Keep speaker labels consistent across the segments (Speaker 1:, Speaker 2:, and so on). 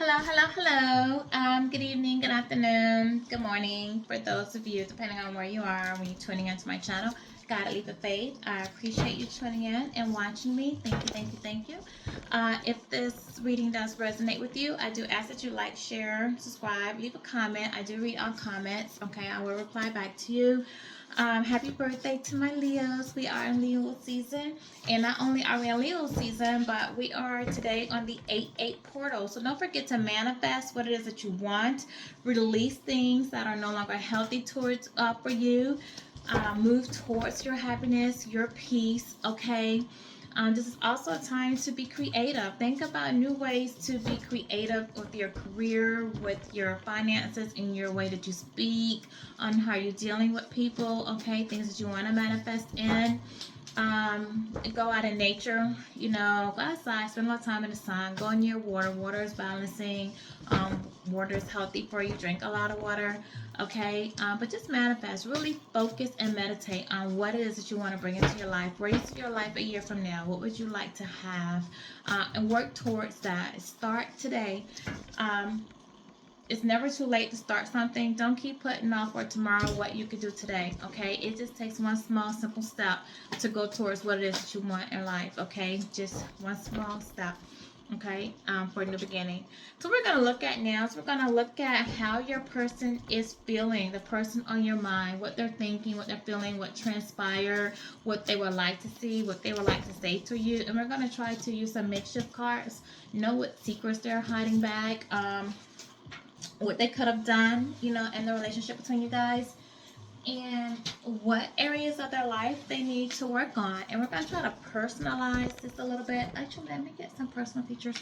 Speaker 1: Hello. Good evening, good afternoon, good morning for those of you, depending on where you are when you're tuning into my channel. Gotta leave a faith. I appreciate you tuning in and watching me. Thank you. If this reading does resonate with you, I do ask that you like, share, subscribe, leave a comment. I do read all comments. Okay, I will reply back to you. Happy birthday to my Leos. We are in Leo season. And not only are we in Leo season, but we are today on the 8-8 portal. So don't forget to manifest what it is that you want. Release things that are no longer healthy towards for you. Move towards your happiness, your peace, okay? This is also a time to be creative. Think about new ways to be creative with your career, with your finances, in your way that you speak, on how you're dealing with people, okay? Things that you want to manifest in. Go out in nature, go outside, spend a lot of time in the sun, go near water. Water is balancing. Water is healthy for you. Drink a lot of water, okay? But just manifest, really focus and meditate on what it is that you want to bring into your life. Where you see your life a year from now, what would you like to have? And work towards that. Start today. It's never too late to start something. Don't keep putting off for tomorrow what you could do today, okay? It just takes one small, simple step to go towards what it is that you want in life, okay? Just one small step, okay, for a new beginning. So we're going to look at now, we're going to look at how your person is feeling, the person on your mind, what they're thinking, what they're feeling, what transpired, what they would like to see, what they would like to say to you. And we're going to try to use some makeshift cards, know what secrets they're hiding back, what they could have done, in the relationship between you guys, and what areas of their life they need to work on. And we're going to try to personalize this a little bit. Actually, let me get some personal features.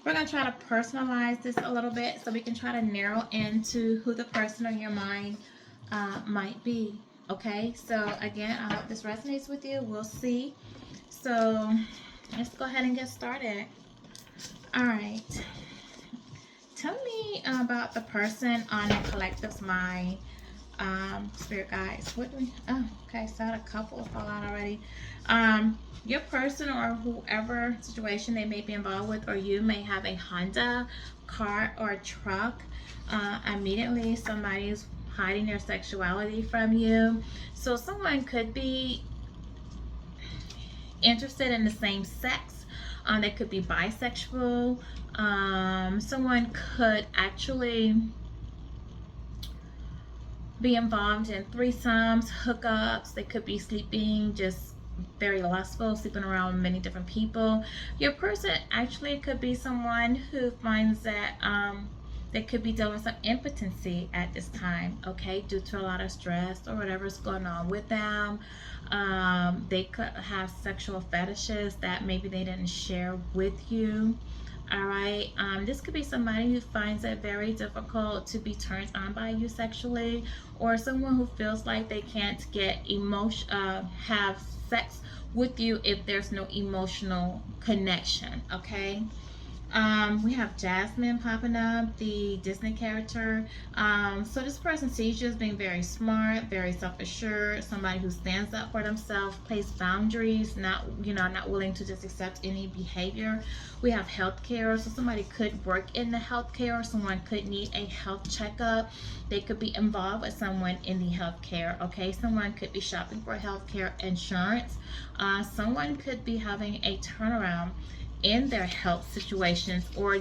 Speaker 1: We're going to try to personalize this a little bit so we can try to narrow into who the person on your mind might be. Okay, so again, I hope this resonates with you. We'll see. So let's go ahead and get started. All right. Tell me about the person on the collective's mind, spirit guides. What do we? Oh, okay. So I had a couple fall out already. Your person or whoever situation they may be involved with, or you may have a Honda car or a truck. Immediately, somebody's hiding their sexuality from you. So someone could be interested in the same sex. They could be bisexual. Someone could actually be involved in threesomes, hookups. They could be sleeping just very lustful, sleeping around with many different people. Your person actually could be someone who finds that they could be dealing with some impotency at this time, okay, due to a lot of stress or whatever's going on with them. They could have sexual fetishes that maybe they didn't share with you. All right. This could be somebody who finds it very difficult to be turned on by you sexually, or someone who feels like they can't have sex with you if there's no emotional connection. Okay. We have Jasmine popping up, the Disney character. So this person sees you as being very smart, very self-assured, somebody who stands up for themselves, places boundaries, not willing to just accept any behavior. We have healthcare, so somebody could work in the healthcare, or someone could need a health checkup. They could be involved with someone in the healthcare. Okay, someone could be shopping for healthcare insurance. Someone could be having a turnaround in their health situations, or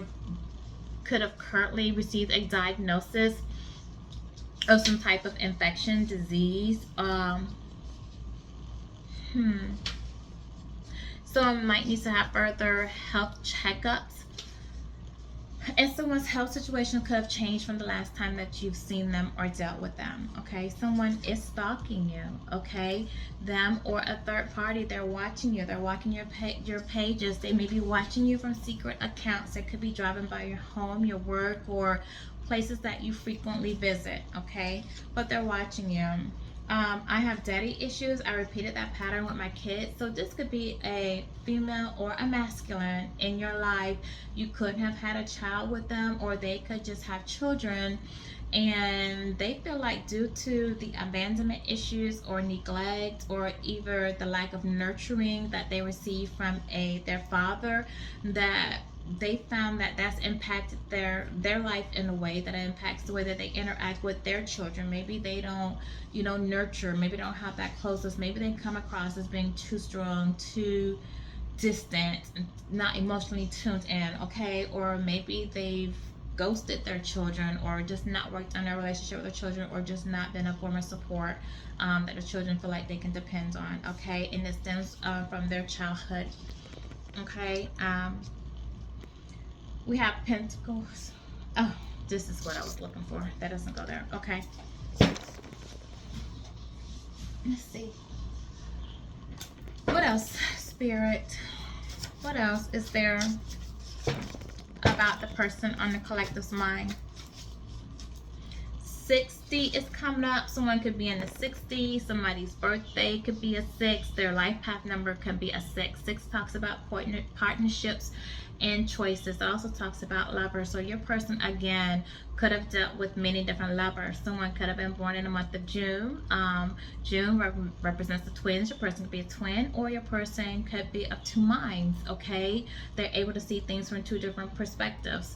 Speaker 1: could have currently received a diagnosis of some type of infection, disease. Someone might need to have further health checkups. And someone's health situation could have changed from the last time that you've seen them or dealt with them. Okay, someone is stalking you. Okay, them or a third party, they're watching you. They're watching your pages. They may be watching you from secret accounts. They could be driving by your home, your work, or places that you frequently visit. Okay, but they're watching you. I have daddy issues. I repeated that pattern with my kids. So this could be a female or a masculine in your life. You could have had a child with them, or they could just have children, and they feel like due to the abandonment issues or neglect, or either the lack of nurturing that they receive from their father, that they found that that's impacted their life in a way that it impacts the way that they interact with their children. Maybe they don't, nurture. Maybe they don't have that closeness. Maybe they come across as being too strong, too distant, not emotionally tuned in, okay? Or maybe they've ghosted their children, or just not worked on their relationship with their children, or just not been a form of support that the children feel like they can depend on, okay? And it stems from their childhood, okay? We have pentacles. Oh, this is what I was looking for. That doesn't go there. Okay. Let's see. What else, Spirit? What else is there about the person on the collective's mind? 60 is coming up. Someone could be in the 60s. Somebody's birthday could be a 6. Their life path number could be a 6. 6 talks about partnerships and choices. It also talks about lovers. So your person, again, could have dealt with many different lovers. Someone could have been born in the month of June. June represents the twins. Your person could be a twin, or your person could be of two minds, okay? They're able to see things from two different perspectives.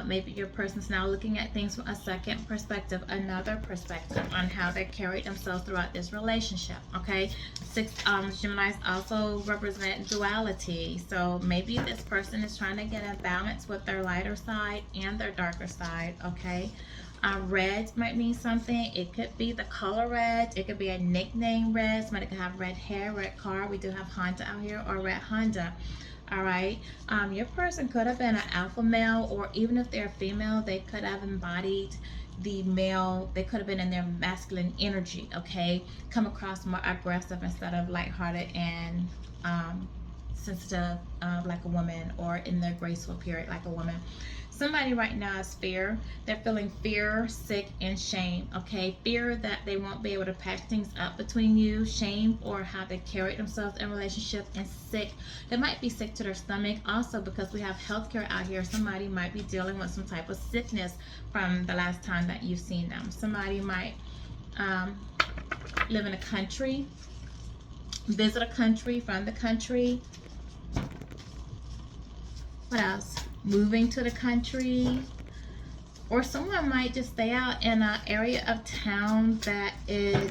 Speaker 1: Maybe your person's now looking at things from a second perspective, another perspective on how they carry themselves throughout this relationship, okay? Geminis also represent duality. So maybe this person is trying to get a balance with their lighter side and their darker side, okay? Red might mean something. It could be the color red. It could be a nickname red. Somebody could have red hair, red car. We do have Honda out here, or red Honda. All right. Your person could have been an alpha male, or even if they're female, they could have embodied the male. They could have been in their masculine energy, okay? Come across more aggressive instead of lighthearted and sensitive, like a woman, or in their graceful period like a woman. Somebody right now is fear. They're feeling fear, sick, and shame, okay? Fear that they won't be able to patch things up between you, shame or how they carry themselves in relationship, and sick. They might be sick to their stomach also, because we have healthcare out here. Somebody might be dealing with some type of sickness from the last time that you've seen them. Somebody might live in a country, visit a country from the country. What else? Moving to the country. Or someone might just stay out in an area of town that is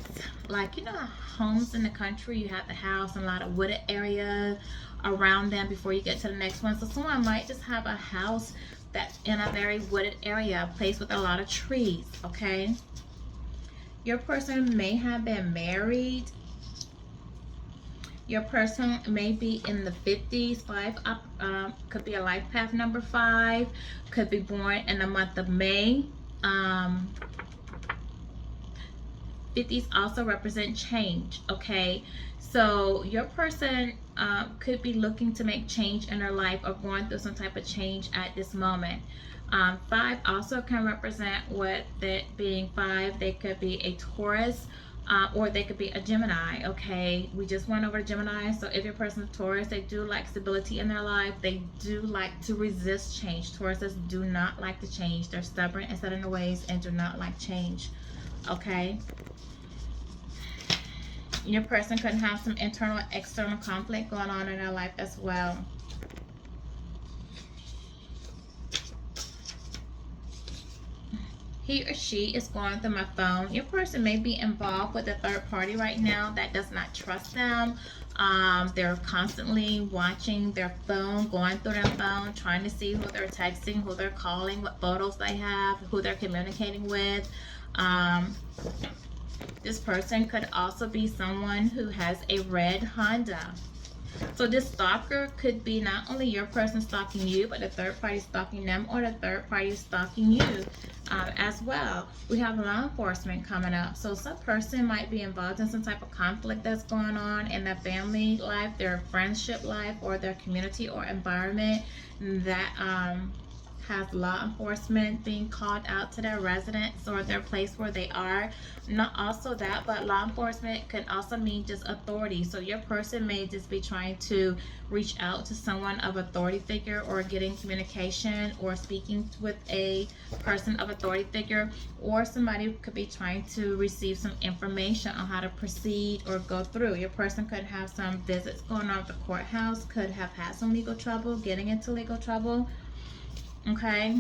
Speaker 1: like, homes in the country, you have the house and a lot of wooded area around them before you get to the next one. So someone might just have a house that's in a very wooded area, a place with a lot of trees, okay? Your person may have been married. Your person may be in the 50s. 5 could be a life path number 5. Could be born in the month of May. 50s also represent change, okay? So your person could be looking to make change in their life, or going through some type of change at this moment. 5 also can represent, what that being 5, they could be a Taurus, or they could be a Gemini, okay? We just went over Gemini. So if your person is Taurus, they do like stability in their life. They do like to resist change. Tauruses do not like to change. They're stubborn and set in their ways and do not like change, okay? Your person could have some internal and external conflict going on in their life as well. He or she is going through my phone. Your person may be involved with a third party right now that does not trust them. They're constantly watching their phone, going through their phone, trying to see who they're texting, who they're calling, what photos they have, who they're communicating with. This person could also be someone who has a red Honda. So this stalker could be not only your person stalking you, but the third party stalking them, or the third party stalking you as well. We have law enforcement coming up. So some person might be involved in some type of conflict that's going on in their family life, their friendship life, or their community or environment that has law enforcement being called out to their residence or their place where they are. Not also that, but law enforcement can also mean just authority. So your person may just be trying to reach out to someone of authority figure, or getting communication or speaking with a person of authority figure, or somebody could be trying to receive some information on how to proceed or go through. Your person could have some visits going on at the courthouse, could have had some legal trouble, getting into legal trouble. Okay.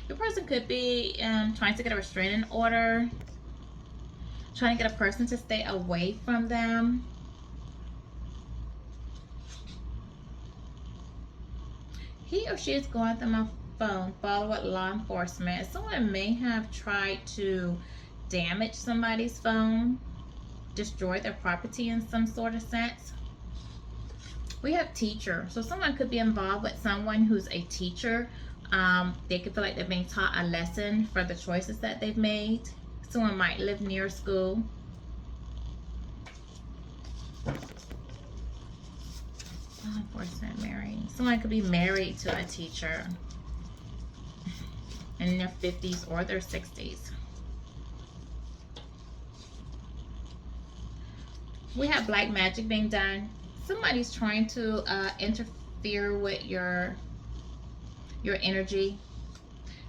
Speaker 1: Your person could be trying to get a restraining order, trying to get a person to stay away from them. He or she is going through my phone, follow with law enforcement. Someone may have tried to damage somebody's phone, destroy their property in some sort of sense. We have teacher. So someone could be involved with someone who's a teacher. They could feel like they're being taught a lesson for the choices that they've made. Someone might live near school. Law enforcement married. Someone could be married to a teacher in their 50s or their 60s. We have black magic being done. Somebody's trying to interfere with your energy.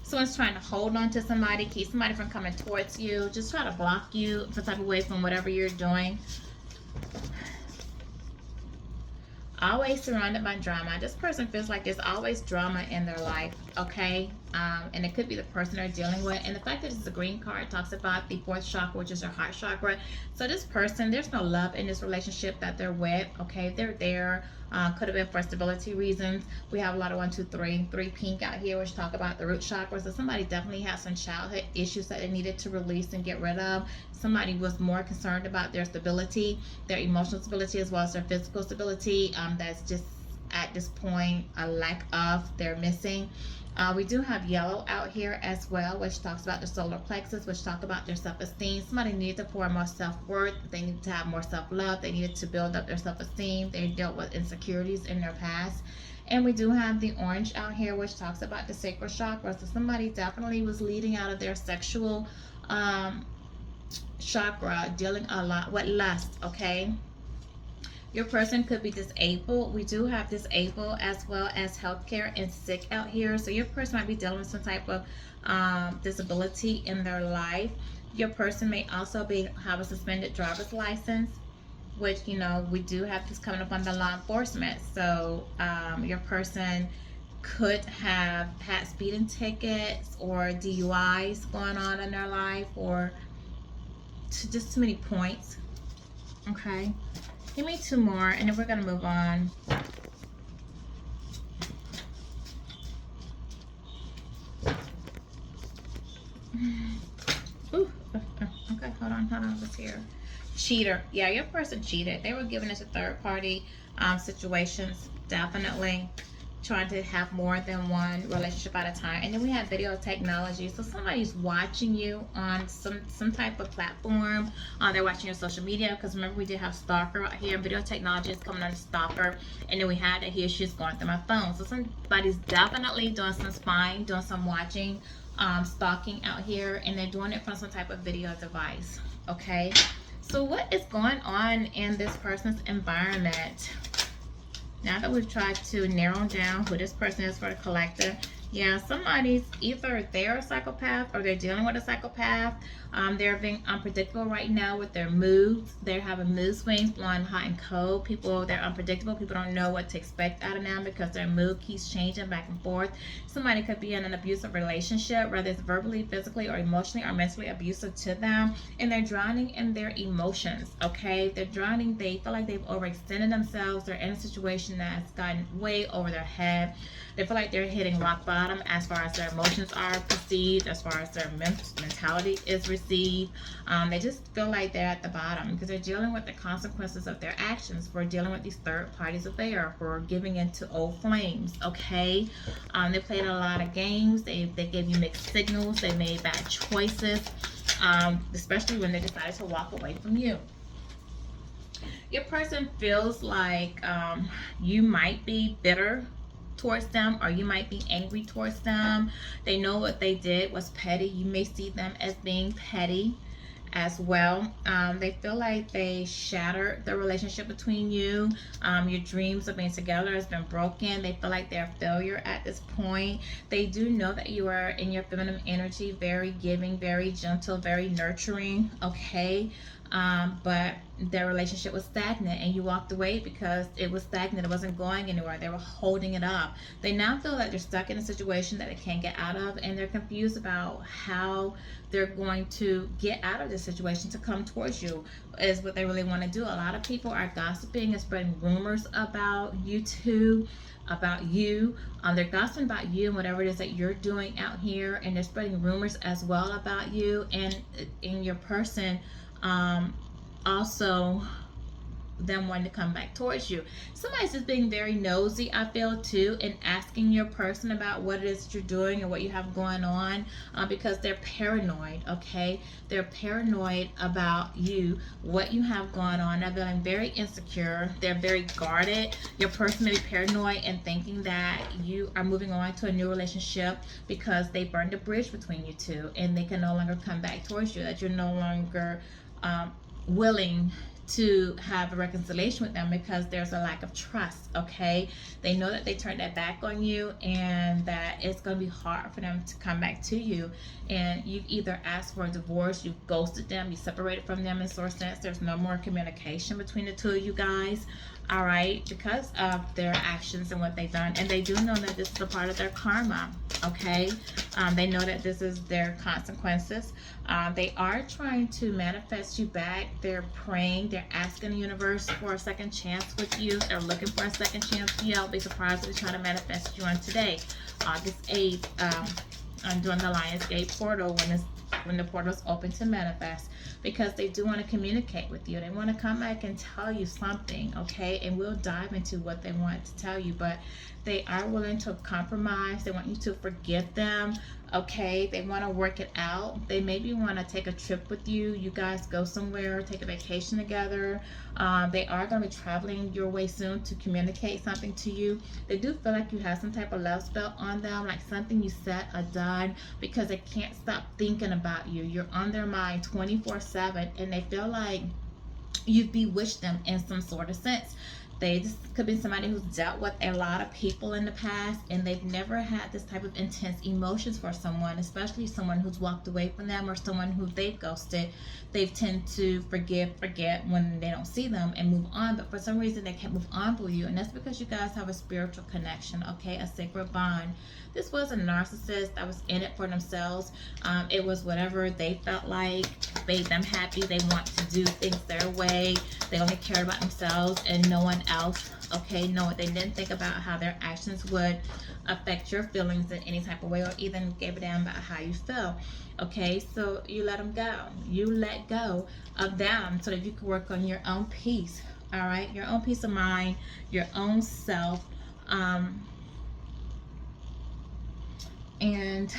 Speaker 1: Someone's trying to hold on to somebody, keep somebody from coming towards you, just try to block you some type of way from whatever you're doing. Always surrounded by drama. This person feels like there's always drama in their life, okay? And it could be the person they're dealing with. And the fact that it's a green card talks about the 4th chakra, which is your heart chakra. So this person, there's no love in this relationship that they're with, okay? They're there. Could have been for stability reasons. We have a lot of 1, 2, 3 pink out here, which talk about the root chakra. So somebody definitely has some childhood issues that they needed to release and get rid of. Somebody was more concerned about their stability, their emotional stability, as well as their physical stability. That's just at this point a lack of, they're missing. We do have yellow out here as well, which talks about the solar plexus, which talk about their self-esteem. Somebody needed to pour more self-worth. They needed to have more self-love. They needed to build up their self-esteem. They dealt with insecurities in their past. And we do have the orange out here, which talks about the sacral chakra. So somebody definitely was leading out of their sexual chakra, dealing a lot with lust, okay? Your person could be disabled. We do have disabled as well as healthcare and sick out here. So your person might be dealing with some type of disability in their life. Your person may also have a suspended driver's license, which, you know, we do have this coming up on the law enforcement. So your person could have had speeding tickets or DUIs going on in their life, or just too many points. Okay. Give me 2 more and then we're going to move on. Ooh, okay, hold on, what's here? Cheater. Yeah, your person cheated. They were giving us a third party situations, definitely trying to have more than one relationship at a time. And then we have video technology. So somebody's watching you on some type of platform. They're watching your social media, because remember we did have stalker right here. Video technology is coming on stalker. And then we had that here, she's going through my phone. So somebody's definitely doing some spying, doing some watching, stalking out here, and they're doing it from some type of video device. Okay, so what is going on in this person's environment? Now that we've tried to narrow down who this person is for the collective, yeah, somebody's either they're a psychopath or they're dealing with a psychopath. They're being unpredictable right now with their moods. They're having mood swings, blowing hot and cold. They're unpredictable. People don't know what to expect out of them because their mood keeps changing back and forth. Somebody could be in an abusive relationship, whether it's verbally, physically, or emotionally or mentally abusive to them, and they're drowning in their emotions, okay? They're drowning. They feel like they've overextended themselves. They're in a situation that's gotten way over their head. They feel like they're hitting rock bottom as far as their emotions are perceived, as far as their mentality is received. They just feel like they're at the bottom because they're dealing with the consequences of their actions for dealing with these third parties affair, for giving into old flames, okay? They played a lot of games. They gave you mixed signals. They made bad choices, especially when they decided to walk away from you. Your person feels like you might be bitter towards them, or you might be angry towards them. They know what they did was petty. You may see them as being petty as well. They feel like they shattered the relationship between you. Your dreams of being together has been broken. They feel like they're a failure at this point. They do know that you are in your feminine energy, very giving, very gentle, very nurturing, okay? But their relationship was stagnant, and you walked away because it was stagnant. It wasn't going anywhere. They were holding it up. They now feel that they're stuck in a situation that they can't get out of, and they're confused about how they're going to get out of this situation to come towards you, is what they really want to do. A lot of people are gossiping and spreading rumors about you two, about you. They're gossiping about you and whatever it is that you're doing out here, and they're spreading rumors as well about you and in your person. Also them wanting to come back towards you. Somebody's just being very nosy, I feel, too, and asking your person about what it is that you're doing and what you have going on, because they're paranoid, okay? They're paranoid about you, what you have going on. They're feeling very insecure. They're very guarded. Your person may be paranoid and thinking that you are moving on to a new relationship because they burned a bridge between you two, and they can no longer come back towards you, that you're no longer willing to have a reconciliation with them because there's a lack of trust, okay? They know that they turned their back on you and that it's going to be hard for them to come back to you. And you've either asked for a divorce, you've ghosted them, you separated from them in sort of sense. There's no more communication between the two of you guys, all right, because of their actions and what they've done. And they do know that this is a part of their karma, okay? They know that this is their consequences. They are trying to manifest you back. They're praying. They're asking the universe for a second chance with you. They're looking for a second chance with you. I'll be surprised if they try to manifest you on today, August 8th. I'm doing the Lionsgate portal when the portal is open to manifest, because they do want to communicate with you. They want to come back and tell you something, okay? And we'll dive into what they want to tell you, but they are willing to compromise. They want you to forgive them, okay? They want to work it out. They maybe want to take a trip with you. You guys go somewhere, take a vacation together. They are going to be traveling your way soon to communicate something to you. They do feel like you have some type of love spell on them, like something you said or done, because they can't stop thinking about you. You're on their mind 24/7, and they feel like you've bewitched them in some sort of sense. This could be somebody who's dealt with a lot of people in the past, and they've never had this type of intense emotions for someone, especially someone who's walked away from them or someone who they've ghosted. They tend to forget when they don't see them and move on, but for some reason they can't move on with you, and that's because you guys have a spiritual connection, okay, a sacred bond. This was a narcissist that was in it for themselves. It was whatever they felt like made them happy. They want to do things their way. They only cared about themselves and no one else. Okay, no, they didn't think about how their actions would affect your feelings in any type of way, or even gave a damn about how you feel. Okay, so you let them go. You let go of them so that you can work on your own peace. All right, your own peace of mind, your own self. And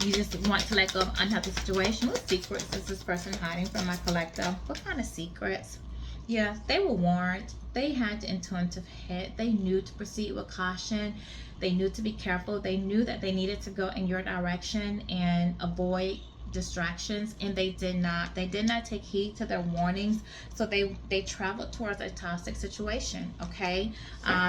Speaker 1: you just want to let go of unhealthy situation. What secrets is this person hiding from my collective? What kind of secrets? Yeah, they were warned. They had the intuitive hit. They knew to proceed with caution. They knew to be careful. They knew that they needed to go in your direction and avoid distractions, and they did not take heed to their warnings, so they traveled towards a toxic situation, okay?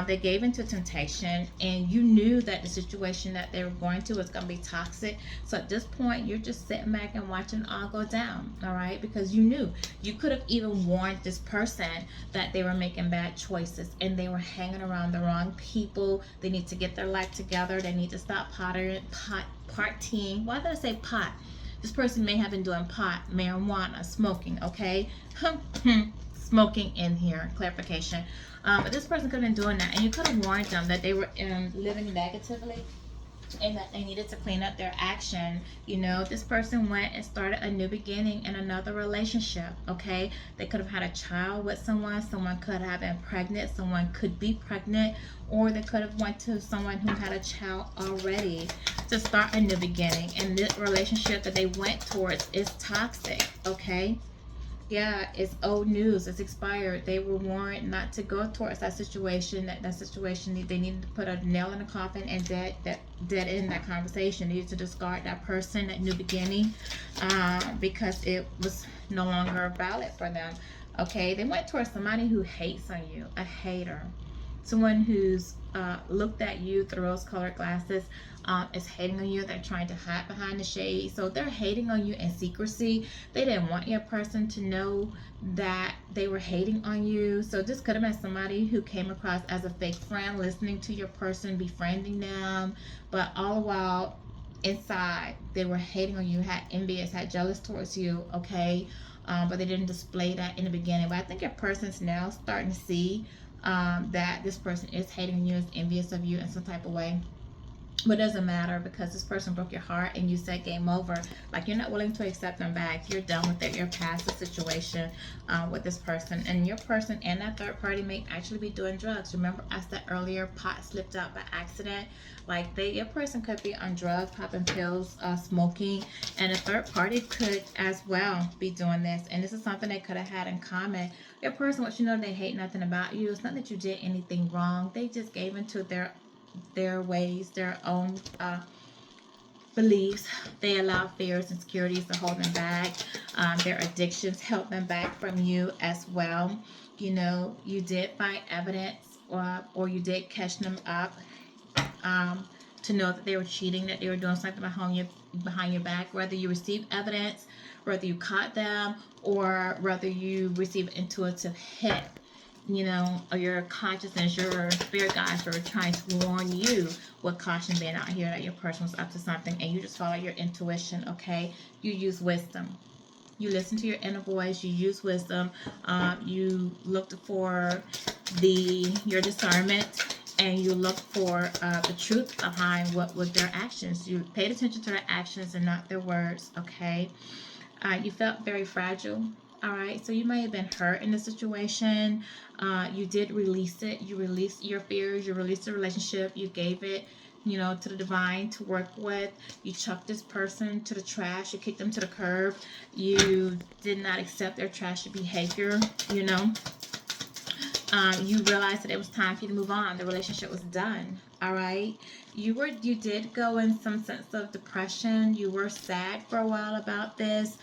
Speaker 1: They gave into temptation, and you knew that the situation that they were going to was going to be toxic. So at this point you're just sitting back and watching it all go down, all right? Because you knew. You could have even warned this person that they were making bad choices and they were hanging around the wrong people. They need to get their life together. They need to stop partying. Why did I say pot? This person may have been doing pot, marijuana, smoking, okay? Smoking in here, clarification. But this person could have been doing that, and you could have warned them that they were living negatively and that they needed to clean up their action. You know, this person went and started a new beginning in another relationship, okay? They could have had a child with someone. Someone could have been pregnant. Someone could be pregnant, or they could have went to someone who had a child already to start a new beginning. And this relationship that they went towards is toxic, okay? Yeah, it's old news. It's expired. They were warned not to go towards that situation. That situation, they needed to put a nail in the coffin and dead end that conversation. They needed to discard that person, that new beginning, because it was no longer valid for them. Okay, they went towards somebody who hates on you, a hater, someone who's looked at you through rose-colored glasses, is hating on you. They're trying to hide behind the shade. So they're hating on you in secrecy. They didn't want your person to know that they were hating on you. So this could have been somebody who came across as a fake friend, listening to your person, befriending them, but all the while inside they were hating on you, had envious, had jealous towards you. Okay, but they didn't display that in the beginning. But I think your person's now starting to see that this person is hating on you, is envious of you in some type of way. But it doesn't matter, because this person broke your heart and you said game over. Like, you're not willing to accept them back. You're done with it. You're past the situation with this person. And your person and that third party may actually be doing drugs. Remember I said earlier, pot slipped out by accident. Like, your person could be on drugs, popping pills, smoking, and a third party could as well be doing this. And this is something they could have had in common. Your person wants you to know they hate nothing about you. It's not that you did anything wrong. They just gave into their ways, their own beliefs. They allow fears and insecurities to hold them back. Their addictions held them back from you as well. You know, you did find evidence, or you did catch them up, to know that they were cheating, that they were doing something behind your back. Whether you received evidence, whether you caught them, or whether you received intuitive hit, you know, or your consciousness, your spirit guides were trying to warn you with caution, being out here, that your person was up to something, and you just follow your intuition. Okay, you use wisdom. You listen to your inner voice. You use wisdom. You looked for your discernment, and you look for the truth behind what was their actions. You paid attention to their actions and not their words. Okay. You felt very fragile. All right. So you may have been hurt in the situation. You did release it. You released your fears. You released the relationship. You gave it, you know, to the divine to work with. You chucked this person to the trash. You kicked them to the curb. You did not accept their trashy behavior, you know. You realized that it was time for you to move on. The relationship was done. All right. You did go in some sense of depression. You were sad for a while about this.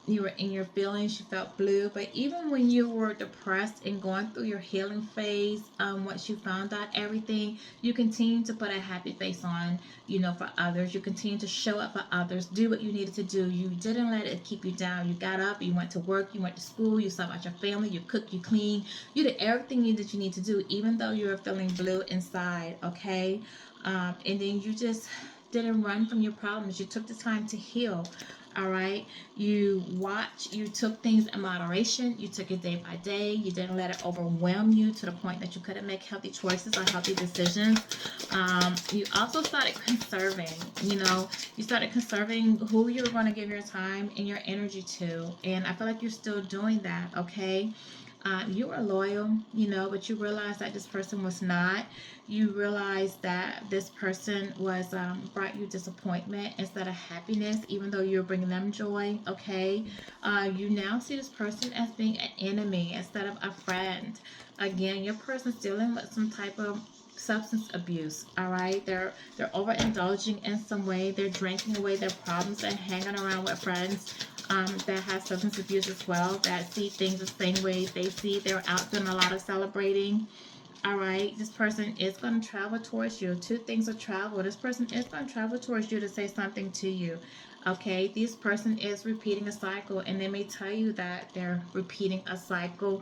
Speaker 1: You were in your feelings. You felt blue. But even when you were depressed and going through your healing phase, once you found out everything, you continued to put a happy face on, you know, for others. You continued to show up for others, do what you needed to do. You didn't let it keep you down. You got up, you went to work, you went to school, you saw about your family, you cooked, you cleaned, you did everything that you need to do, even though you were feeling blue inside. Okay. And then you just didn't run from your problems. You took the time to heal. All right. You took things in moderation. You took it day by day. You didn't let it overwhelm you to the point that you couldn't make healthy choices or healthy decisions. You also started conserving, you know, you started conserving who you were going to give your time and your energy to. And I feel like you're still doing that. Okay. You were loyal, you know, but you realized that this person was not. You realized that this person was brought you disappointment instead of happiness, even though you were bringing them joy. Okay, you now see this person as being an enemy instead of a friend. Again, your person's dealing with some type of substance abuse. All right, they're overindulging in some way. They're drinking away their problems and hanging around with friends that have substance abuse as well, that see things the same way they see. They're out doing a lot of celebrating. All right, this person is going to travel towards you. Two things of travel. This person is going to travel towards you to say something to you. Okay, this person is repeating a cycle, and they may tell you that they're repeating a cycle.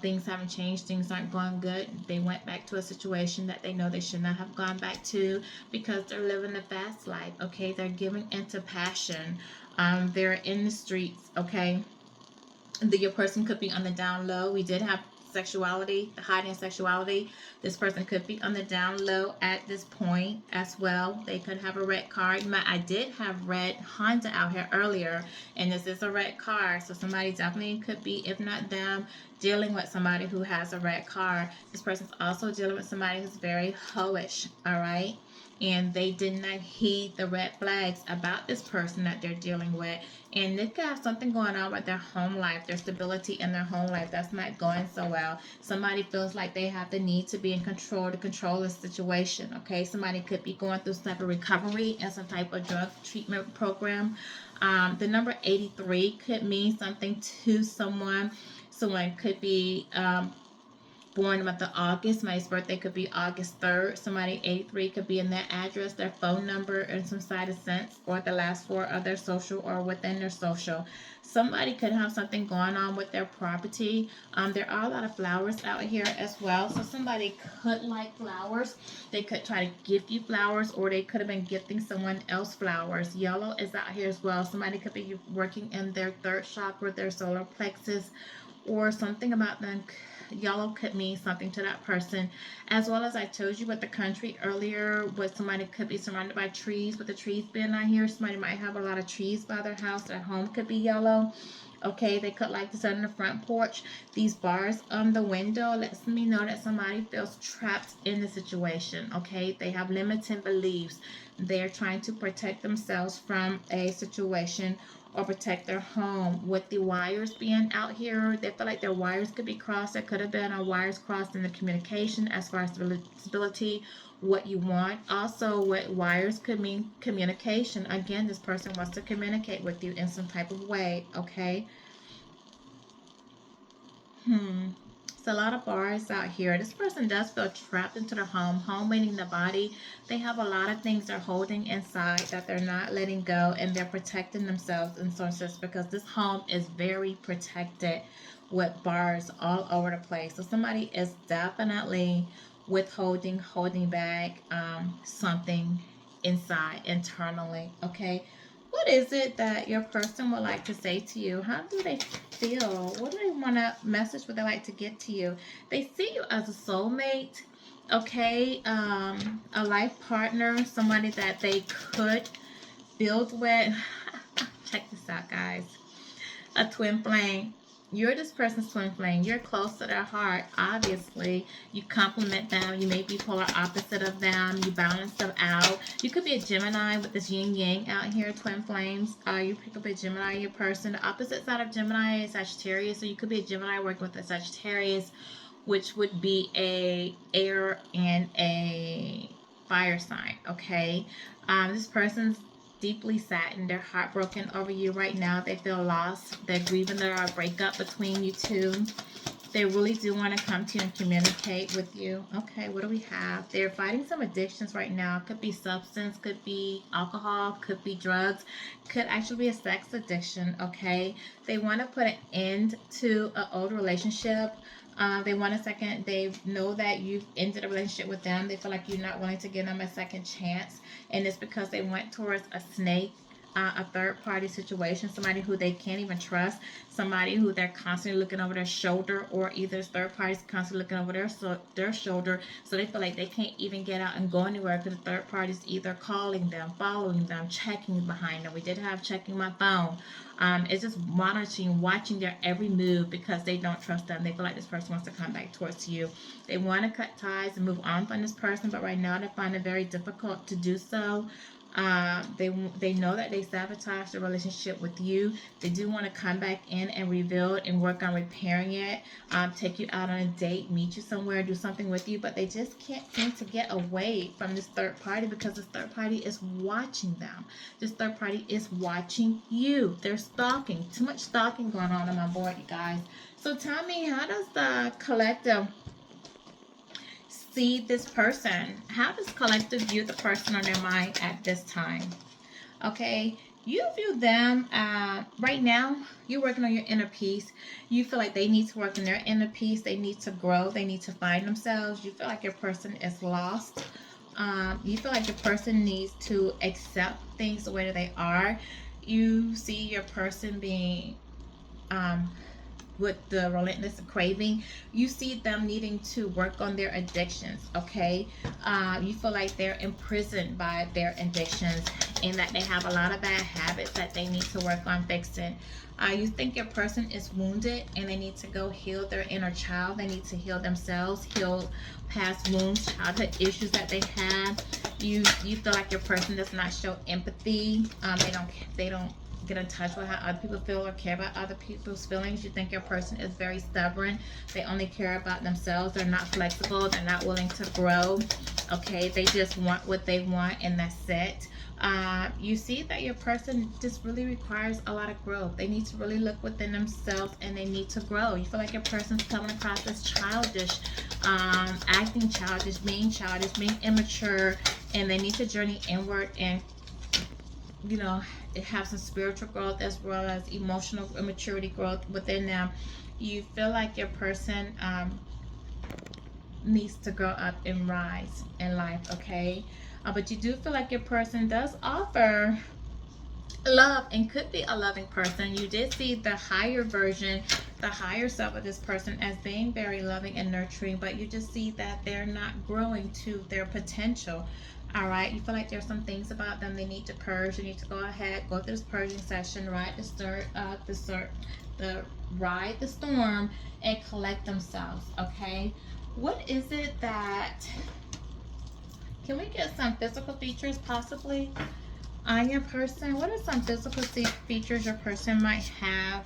Speaker 1: Things haven't changed, things aren't going good. They went back to a situation that they know they should not have gone back to, because they're living a fast life. Okay, they're giving into passion. They're in the streets. Okay, your person could be on the down low. We did have sexuality, hiding sexuality. This person could be on the down low at this point as well. They could have a red car. I did have red Honda out here earlier, and this is a red car. So somebody definitely could be, if not them, dealing with somebody who has a red car. This person's also dealing with somebody who's very hoish. All right. and they did not heed the red flags about this person that they're dealing with. And they got something going on with their home life, their stability in their home life that's not going so well. Somebody feels like they have the need to be in control to control the situation. Okay, somebody could be going through some type of recovery and some type of drug treatment program. The number 83 could mean something to someone. Someone could be born about the August. Somebody's birthday could be August 3rd. Somebody 83 could be in their address, their phone number, and some side of sense, or the last four of their social or within their social. Somebody could have something going on with their property. There are a lot of flowers out here as well. So somebody could like flowers. They could try to gift you flowers, or they could have been gifting someone else flowers. Yellow is out here as well. Somebody could be working in their third chakra, their solar plexus, or something about them. Yellow could mean something to that person, as well as I told you with the country earlier, what somebody could be surrounded by trees. With the trees being out here, somebody might have a lot of trees by their house. Their home could be yellow. Okay, they could like to sit on the front porch. These bars on the window lets me know that somebody feels trapped in the situation. Okay, they have limiting beliefs. They're trying to protect themselves from a situation or protect their home. With the wires being out here, they feel like their wires could be crossed. There could have been a wires crossed in the communication as far as stability, what you want. Also, what wires could mean communication. Again, this person wants to communicate with you in some type of way. Okay. It's a lot of bars out here. This person does feel trapped into their home. Home meaning the body. They have a lot of things they're holding inside that they're not letting go, and they're protecting themselves in some sense because this home is very protected with bars all over the place. So somebody is definitely withholding, holding back something inside internally. Okay. What is it that your person would like to say to you? How do they feel? What do they want to message? Would they like to get to you? They see you as a soulmate, okay? A life partner, somebody that they could build with. Check this out, guys. A twin flame. You're this person's twin flame. You're close to their heart. Obviously, you complement them. You may be polar opposite of them. You balance them out. You could be a Gemini with this yin yang out here, twin flames. You pick up a Gemini, your person. The opposite side of Gemini is Sagittarius. So you could be a Gemini working with a Sagittarius, which would be a air and a fire sign. Okay. This person's deeply saddened. They're heartbroken over you right now. They feel lost. They're grieving their breakup between you two. They really do want to come to you and communicate with you. Okay, what do we have? They're fighting some addictions right now. Could be substance, could be alcohol, could be drugs, could actually be a sex addiction. Okay, they want to put an end to an old relationship. They want a second. They know that you've ended a relationship with them. They feel like you're not willing to give them a second chance, and it's because they went towards a snake, a third party situation, somebody who they can't even trust, somebody who they're constantly looking over their shoulder, or either third parties constantly looking over their shoulder, so they feel like they can't even get out and go anywhere because the third party's either calling them, following them, checking behind them. We did have checking my phone. It's just monitoring, watching their every move because they don't trust them. They feel like this person wants to come back towards you. They want to cut ties and move on from this person, but right now they find it very difficult to do so. They know that they sabotaged the relationship with you. They do want to come back in and rebuild and work on repairing it. Take you out on a date, meet you somewhere, do something with you, but they just can't seem to get away from this third party because this third party is watching them. This third party is watching you. They're stalking. Too much stalking going on my board, you guys. So tell me, how does the collective see this person? How does collective view the person on their mind at this time? Okay, you view them right now. You're working on your inner peace. You feel like they need to work on their inner peace. They need to grow. They need to find themselves. You feel like your person is lost. You feel like your person needs to accept things the way that they are. You see your person being with the relentless craving, you see them needing to work on their addictions, okay? You feel like they're imprisoned by their addictions and that they have a lot of bad habits that they need to work on fixing. You think your person is wounded and they need to go heal their inner child. They need to heal themselves, heal past wounds, childhood issues that they have. You feel like your person does not show empathy. They don't get in touch with how other people feel or care about other people's feelings. You think your person is very stubborn. They only care about themselves. They're not flexible. They're not willing to grow. Okay, they just want what they want and that's it. You see that your person just really requires a lot of growth. They need to really look within themselves and they need to grow. You feel like your person's coming across as childish, acting childish, being immature, and they need to journey inward and, you know, have some spiritual growth as well as emotional maturity growth within them. You feel like your person needs to grow up and rise in life, okay? But you do feel like your person does offer love and could be a loving person. You did see the higher version, the higher self of this person as being very loving and nurturing, but you just see that they're not growing to their potential. All right, you feel like there's some things about them they need to purge. You need to go ahead, go through this purging session, ride the storm, and collect themselves. Okay, what is it that? Can we get some physical features possibly on your person? What are some physical features your person might have?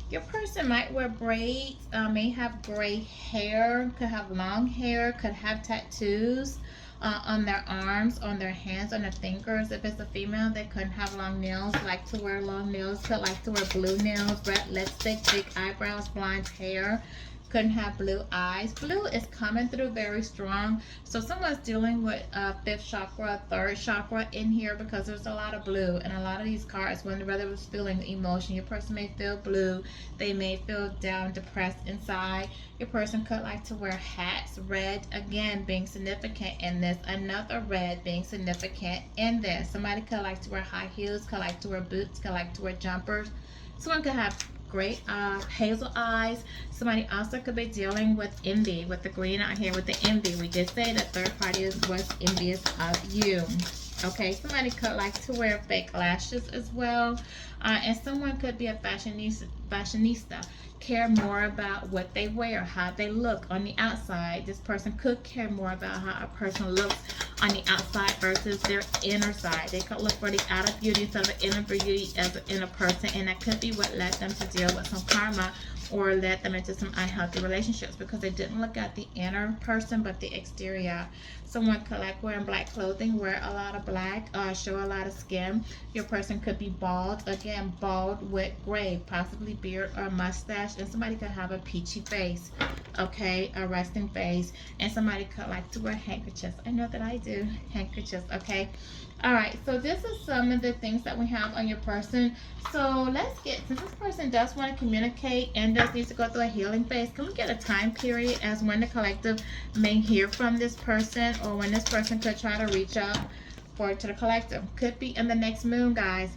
Speaker 1: Your person might wear braids, may have gray hair, could have long hair, could have tattoos on their arms, on their hands, on their fingers. If it's a female, they couldn't have long nails, like to wear long nails, could like to wear blue nails, red lipstick, big eyebrows, blonde hair. Couldn't have blue eyes. Blue is coming through very strong. So someone's dealing with fifth chakra, third chakra in here because there's a lot of blue. And a lot of these cards, whether it was feeling emotion, your person may feel blue. They may feel down, depressed inside. Your person could like to wear hats. Red, again, being significant in this. Another red being significant in this. Somebody could like to wear high heels, could like to wear boots, could like to wear jumpers. Someone could have great hazel eyes. Somebody also could be dealing with envy, with the green out here with the envy. We did say that third party was envious of you. Okay, somebody could like to wear fake lashes as well. And someone could be a fashionista, care more about what they wear, how they look on the outside. This person could care more about how a person looks on the outside versus their inner side. They could look for the outer beauty instead of the inner beauty as an inner person, and that could be what led them to deal with some karma or led them into some unhealthy relationships because they didn't look at the inner person but the exterior. Someone could like wearing black clothing, wear a lot of black, show a lot of skin. Your person could be bald, again bald with gray, possibly beard or mustache, and somebody could have a peachy face, okay, a resting face, and somebody could like to wear handkerchiefs. I know that I do, handkerchiefs, okay. All right, so this is some of the things that we have on your person. So let's get, since this person does want to communicate and does need to go through a healing phase, can we get a time period as when the collective may hear from this person or when this person could try to reach out to the collective? Could be in the next moon, guys.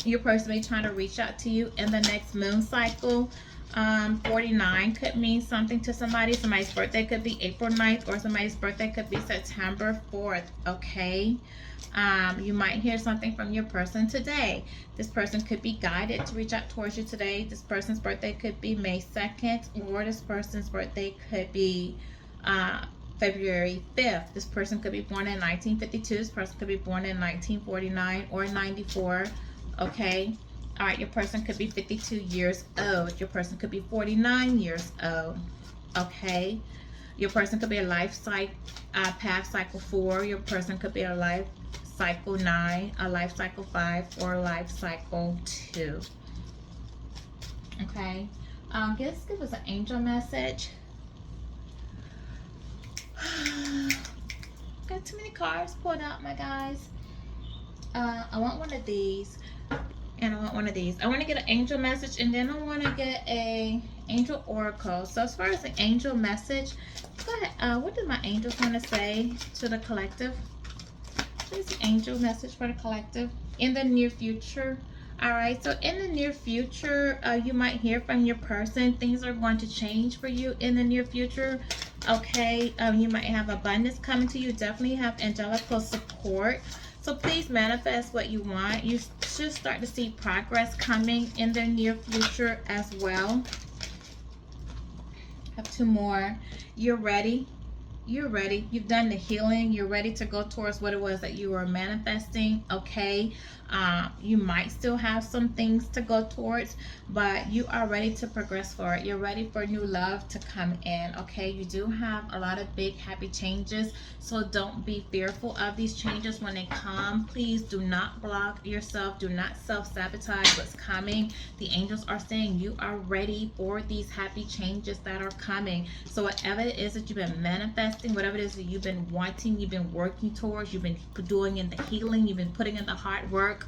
Speaker 1: Your person may be trying to reach out to you in the next moon cycle. 49 could mean something to somebody. Somebody's birthday could be April 9th or somebody's birthday could be September 4th, okay? You might hear something from your person today. This person could be guided to reach out towards you today. This person's birthday could be May 2nd, or this person's birthday could be February 5th. This person could be born in 1952. This person could be born in 1949 or 94, okay? All right, your person could be 52 years old. Your person could be 49 years old, okay? Your person could be a life cycle, path cycle 4. Your person could be a life cycle 9, a life cycle 5, or a life cycle 2. Okay. Give us an angel message. Got too many cards pulled out, my guys. I want one of these. And I want one of these. I want to get an angel message, and then I want to get a angel oracle. So as far as the angel message, go ahead. What do my angels want to say to the collective? What is the angel message for the collective in the near future? All right, so in the near future, you might hear from your person. Things are going to change for you in the near future. Okay, you might have abundance coming to you. Definitely have angelical support. So please manifest what you want. You should start to see progress coming in the near future as well. Have two more. You're ready. You're ready. You've done the healing. You're ready to go towards what it was that you were manifesting. Okay. You might still have some things to go towards, but you are ready to progress forward. You're ready for new love to come in. Okay. You do have a lot of big happy changes, so don't be fearful of these changes when they come. Please do not block yourself. Do not self-sabotage what's coming. The angels are saying you are ready for these happy changes that are coming. So whatever it is that you've been manifesting, whatever it is that you've been wanting, you've been working towards, you've been doing in the healing, you've been putting in the hard work,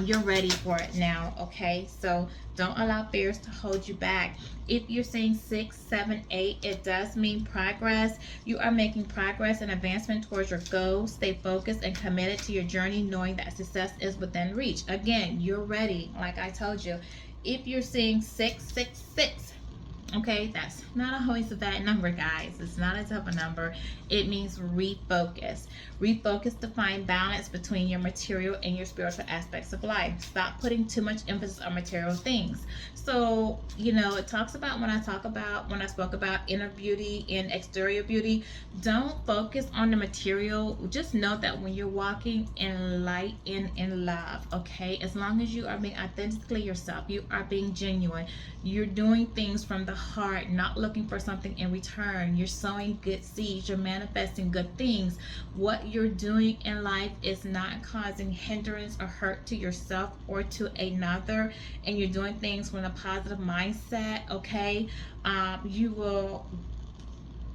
Speaker 1: you're ready for it now. Okay, so don't allow fears to hold you back. If you're saying 6, 7, 8, it does mean progress. You are making progress and advancement towards your goals. Stay focused and committed to your journey, knowing that success is within reach. Again, you're ready. Like I told you, if you're seeing 6, 6, 6, okay, that's not always a bad number, guys. It's not a type of number. It means refocus. Refocus to find balance between your material and your spiritual aspects of life. Stop putting too much emphasis on material things. So, it talks about when I spoke about inner beauty and exterior beauty, don't focus on the material. Just know that when you're walking in light and in love, okay, as long as you are being authentically yourself, you are being genuine, you're doing things from the heart, not looking for something in return. You're sowing good seeds. You're manifesting good things. What you're doing in life is not causing hindrance or hurt to yourself or to another, and you're doing things from a positive mindset, okay? You will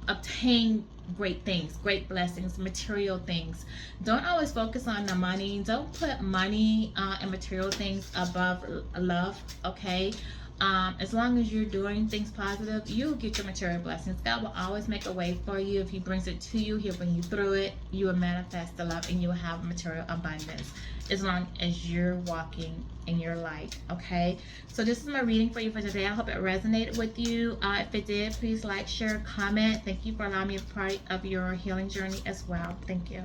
Speaker 1: obtain great things, great blessings, material things. Don't always focus on the money. Don't put money and material things above love, okay? As long as you're doing things positive, you'll get your material blessings. God will always make a way for you. If He brings it to you, He'll bring you through it. You will manifest the love and you will have material abundance as long as you're walking in your light. Okay, so this is my reading for you for today. I hope it resonated with you. If it did, please like, share, comment. Thank you for allowing me to be part of your healing journey as well. Thank you.